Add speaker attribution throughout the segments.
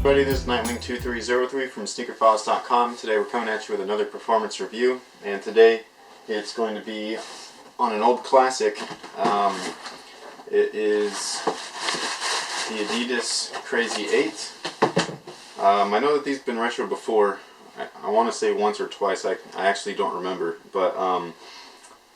Speaker 1: Everybody, this is Nightwing2303 from sneakerfiles.com. Today we're coming at you with another performance review, and today it's going to be on an old classic. It is the Adidas Crazy 8. I know that these have been retro before. I want to say once or twice. I actually don't remember, but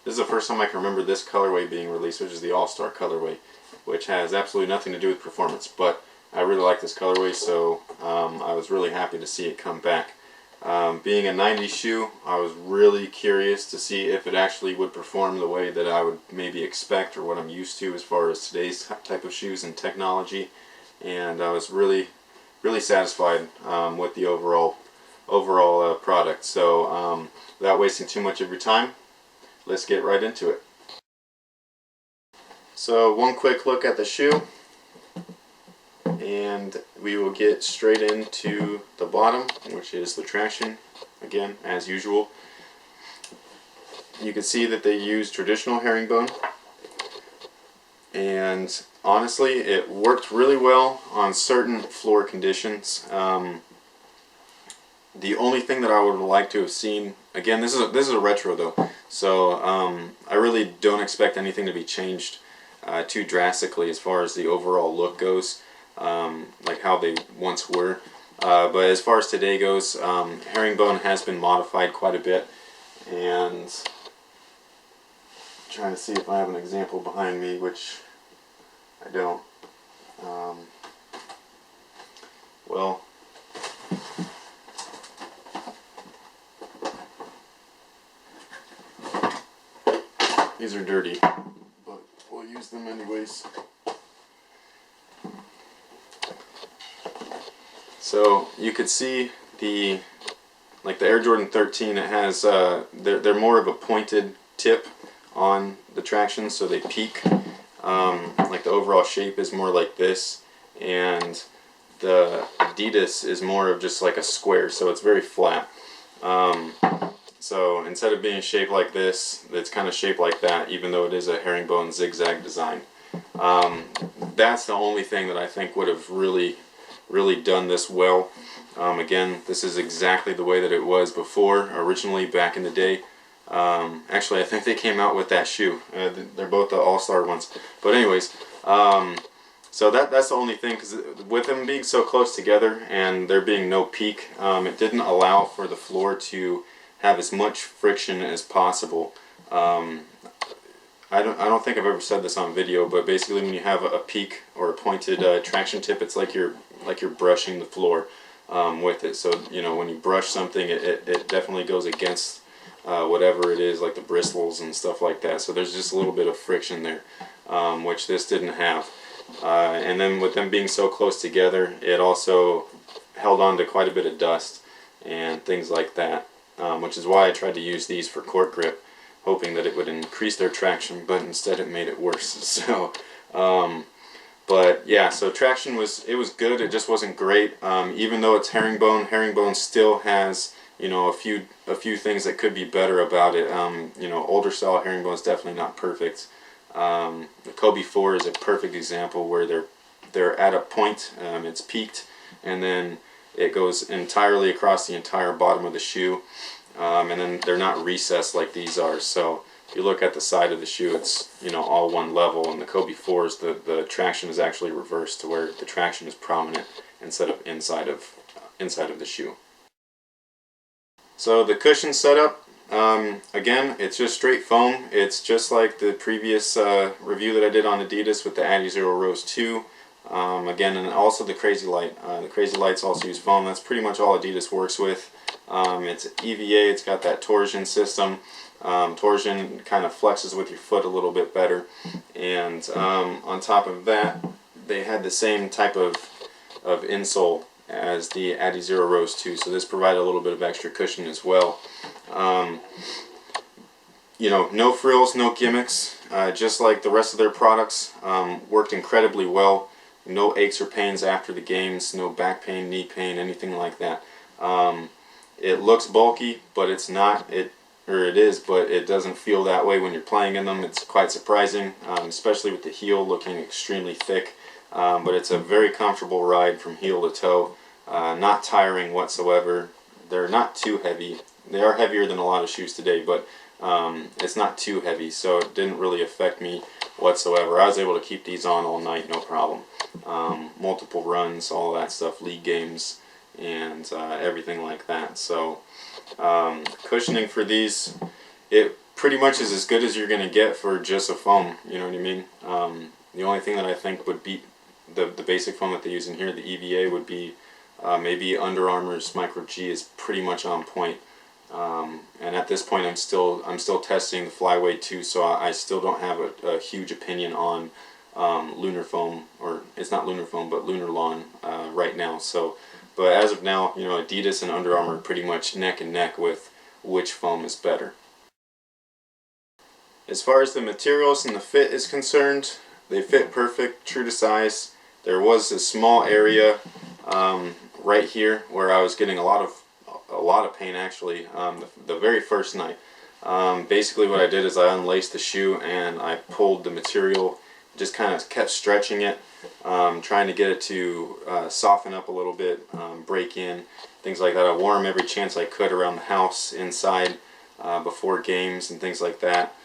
Speaker 1: this is the first time I can remember this colorway being released, which is the All-Star colorway, which has absolutely nothing to do with performance, but I really like this colorway, so I was really happy to see it come back. Being a 90s shoe, I was really curious to see if it actually would perform the way that I would maybe expect, or what I'm used to as far as today's type of shoes and technology, and I was really satisfied with the overall product. So without wasting too much of your time, let's get right into it. So one quick look at the shoe, and we will get straight into the bottom, which is the traction, again as usual. You can see that they use traditional herringbone, and honestly it worked really well on certain floor conditions. The only thing that I would like to have seen, again, this is a retro though, so I really don't expect anything to be changed too drastically as far as the overall look goes, like how they once were. But as far as today goes, herringbone has been modified quite a bit, and I'm trying to see if I have an example behind me, which I don't. Well, these are dirty, but we'll use them anyways. So you could see the Air Jordan 13. It has they're more of a pointed tip on the traction, so they peak. Like the overall shape is more like this, and the Adidas is more of just like a square, so it's very flat. So instead of being shaped like this, it's kind of shaped like that, even though it is a herringbone zigzag design. That's the only thing that I think would have really done this well. Again, this is exactly the way that it was before, originally back in the day. Actually, I think they came out with that shoe. They're both the All-Star ones. But anyways, so that's the only thing, because with them being so close together and there being no peak, it didn't allow for the floor to have as much friction as possible. I don't think I've ever said this on video, but basically when you have a peak or a pointed traction tip, it's like you're brushing the floor with it. So you know, when you brush something, it definitely goes against whatever it is, like the bristles and stuff like that. So there's just a little bit of friction there, which this didn't have. And then with them being so close together, it also held on to quite a bit of dust and things like that, which is why I tried to use these for court grip, hoping that it would increase their traction, but instead it made it worse. So but yeah, so traction was good, it just wasn't great. Even though it's herringbone still has, you know, a few things that could be better about it. You know, older style herringbone is definitely not perfect. The Kobe 4 is a perfect example where they're at a point, it's peaked, and then it goes entirely across the entire bottom of the shoe, and then they're not recessed like these are. So if you look at the side of the shoe, it's, you know, all one level, and the Kobe 4s, the traction is actually reversed to where the traction is prominent instead of inside of the shoe. So the cushion setup, again, it's just straight foam. It's just like the previous review that I did on Adidas with the Adizero Rose 2. Again, and also the Crazy Light. The Crazy Lights also use foam. That's pretty much all Adidas works with. It's EVA. It's got that torsion system. Torsion kind of flexes with your foot a little bit better. And on top of that, they had the same type of insole as the Adizero Rose 2, so this provided a little bit of extra cushion as well. You know, no frills, no gimmicks, just like the rest of their products. Worked incredibly well. No aches or pains after the games, no back pain, knee pain, anything like that. It looks bulky, but it's not. It is, but it doesn't feel that way when you're playing in them. It's quite surprising, especially with the heel looking extremely thick. But it's a very comfortable ride from heel to toe. not tiring whatsoever. They're not too heavy. They are heavier than a lot of shoes today, but it's not too heavy, so it didn't really affect me whatsoever. I was able to keep these on all night, no problem. Multiple runs, all that stuff, league games, and everything like that. So cushioning for these, it pretty much is as good as you're going to get for just a foam, you know what I mean? The only thing that I think would beat the basic foam that they use in here, the EVA, would be maybe Under Armour's Micro G is pretty much on point. And at this point I'm still testing the Flyweight 2, so I still don't have a huge opinion on Lunar Foam, or it's not Lunar Foam but Lunar Lawn right now. So, but as of now, you know, Adidas and Under Armour are pretty much neck and neck with which foam is better. As far as the materials and the fit is concerned, they fit perfect, true to size. There was a small area right here where I was getting a lot of pain actually the very first night. Basically what I did is I unlaced the shoe and I pulled the material, just kind of kept stretching it, trying to get it to soften up a little bit, break in, things like that. I wore them every chance I could around the house, inside, before games and things like that,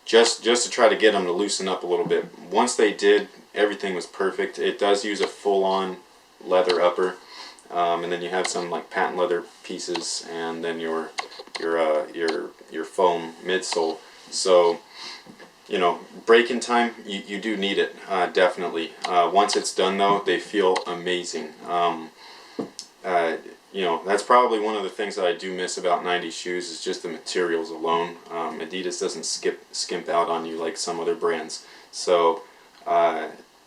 Speaker 1: just to try to get them to loosen up a little bit. Once they did, everything was perfect. It does use a full-on leather upper, and then you have some like patent leather pieces, and then your foam midsole. So, you know, break-in time, you do need it, definitely. Once it's done though, they feel amazing. You know, that's probably one of the things that I do miss about 90s shoes, is just the materials alone. Adidas doesn't skimp out on you like some other brands. So,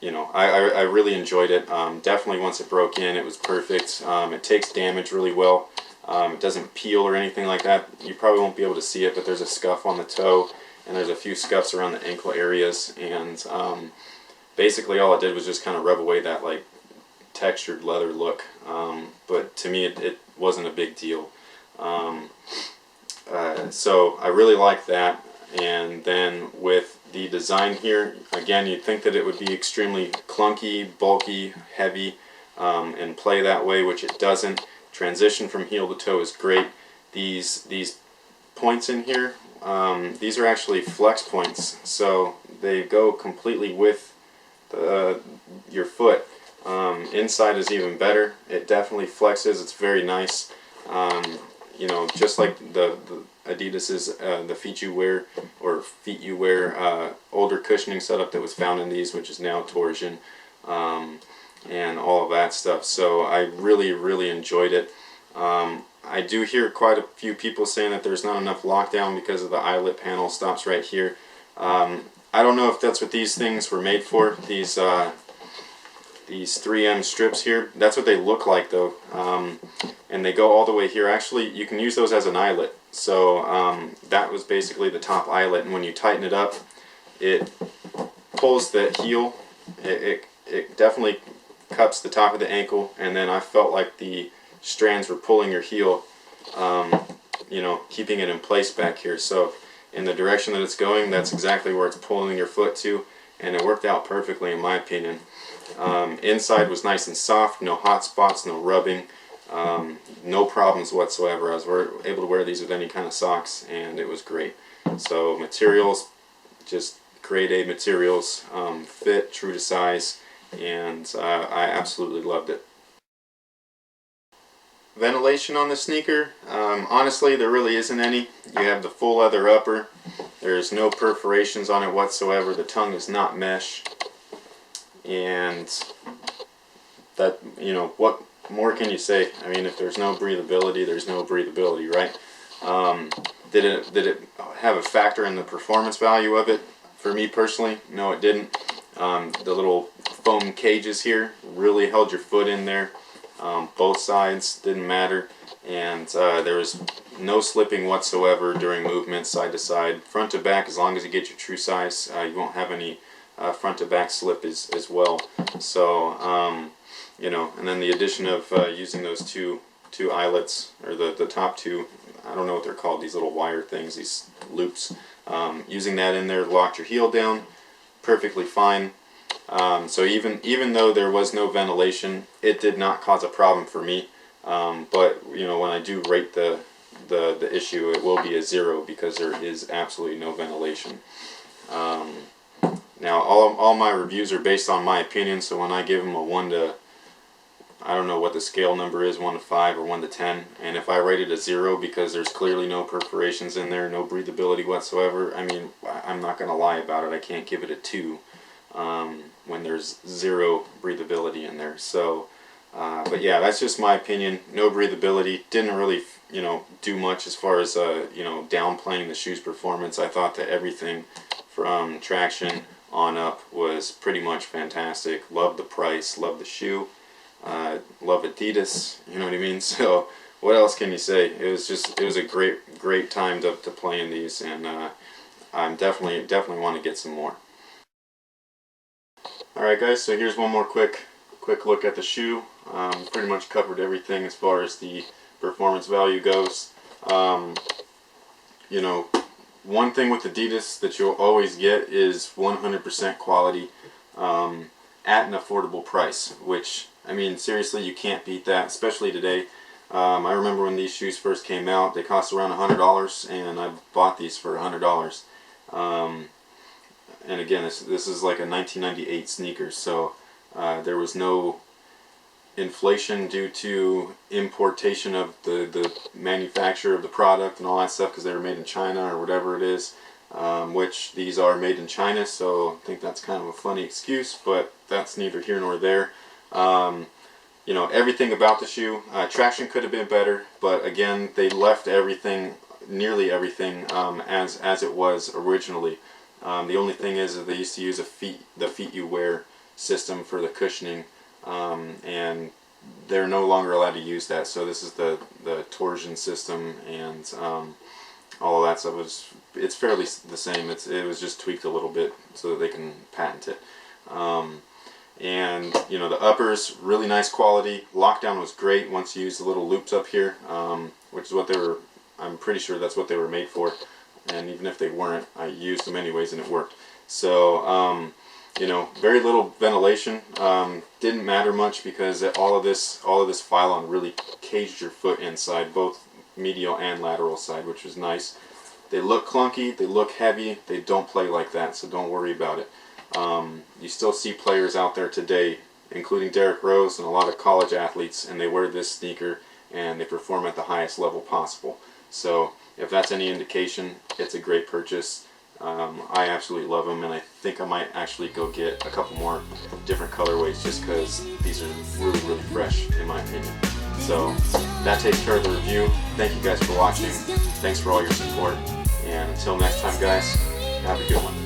Speaker 1: you know, I really enjoyed it. Definitely once it broke in, it was perfect. It takes damage really well. It doesn't peel or anything like that. You probably won't be able to see it, but there's a scuff on the toe, and there's a few scuffs around the ankle areas, and basically all it did was just kind of rub away that like textured leather look, but to me it wasn't a big deal. So I really like that. And then with the design here, again, you'd think that it would be extremely clunky, bulky, heavy, and play that way, which it doesn't. Transition from heel to toe is great. These points in here, these are actually flex points, so they go completely with your foot. Inside is even better. It definitely flexes. It's very nice. You know, just like the Adidas's the feet you wear older cushioning setup that was found in these, which is now torsion, and all of that stuff. So I really enjoyed it. I do hear quite a few people saying that there's not enough lockdown because of the eyelet panel stops right here. I don't know if that's what these things were made for. These 3M strips here, that's what they look like though, and they go all the way here. Actually, you can use those as an eyelet. So that was basically the top eyelet, and when you tighten it up, it pulls the heel. It definitely cups the top of the ankle, and then I felt like the strands were pulling your heel, you know, keeping it in place back here. So in the direction that it's going, that's exactly where it's pulling your foot to, and it worked out perfectly in my opinion. Inside was nice and soft, no hot spots, no rubbing, no problems whatsoever. I was able to wear these with any kind of socks, and it was great. So materials, just grade A materials, fit, true to size, and I absolutely loved it. Ventilation on the sneaker, honestly there really isn't any. You have the full leather upper, there's no perforations on it whatsoever, the tongue is not mesh, and that, you know, what more can you say? I mean, if there's no breathability, there's no breathability, right? Did it have a factor in the performance value of it? For me personally, no, it didn't. The little foam cages here really held your foot in there. Both sides didn't matter, and there was no slipping whatsoever during movement side to side, front to back. As long as you get your true size, you won't have any front to back slip as well. So you know, and then the addition of using those two eyelets, or the top two, I don't know what they're called, these little wire things, these loops, using that in there locked your heel down perfectly fine. So even though there was no ventilation, it did not cause a problem for me. But you know, when I do rate the issue, it will be a 0 because there is absolutely no ventilation. Now all my reviews are based on my opinion, so when I give them a 1 to, I don't know what the scale number is, 1 to 5 or 1 to 10, and if I rate it a 0 because there's clearly no perforations in there, no breathability whatsoever, I mean, I'm not going to lie about it, I can't give it a 2 when there's 0 breathability in there. So, but yeah, that's just my opinion. No breathability, didn't really, you know, do much as far as, you know, downplaying the shoe's performance. I thought that everything from traction on up was pretty much fantastic. Loved the price, loved the shoe. Love adidas, you know what I mean? So what else can you say? It was a great time to play in these, and I'm definitely want to get some more. Alright guys, so here's one more quick look at the shoe. Pretty much covered everything as far as the performance value goes. You know, one thing with adidas that you'll always get is 100% quality at an affordable price, which, I mean, seriously, you can't beat that, especially today. I remember when these shoes first came out, they cost around $100, and I bought these for $100. And again, this is like a 1998 sneaker, so there was no inflation due to importation of the manufacturer of the product and all that stuff, because they were made in China or whatever it is, which these are made in China, so I think that's kind of a funny excuse, but that's neither here nor there. You know, everything about the shoe, traction could have been better, but again, they left everything, nearly everything, as it was originally. The only thing is that they used to use the feet you wear system for the cushioning, and they're no longer allowed to use that. So this is the torsion system, and all of that stuff. It's fairly the same. It was just tweaked a little bit so that they can patent it. And you know, the uppers, really nice quality. Lockdown was great once you use the little loops up here, which is what they were. I'm pretty sure that's what they were made for. And even if they weren't, I used them anyways, and it worked. So, you know, very little ventilation. Didn't matter much because all of this Phylon really caged your foot inside, both medial and lateral side, which was nice. They look clunky, they look heavy, they don't play like that, so don't worry about it. You still see players out there today, including Derrick Rose and a lot of college athletes, and they wear this sneaker and they perform at the highest level possible. So if that's any indication, it's a great purchase. I absolutely love them, and I think I might actually go get a couple more different colorways just because these are really fresh in my opinion. So that takes care of the review. Thank you guys for watching. Thanks for all your support, and until next time guys, have a good one.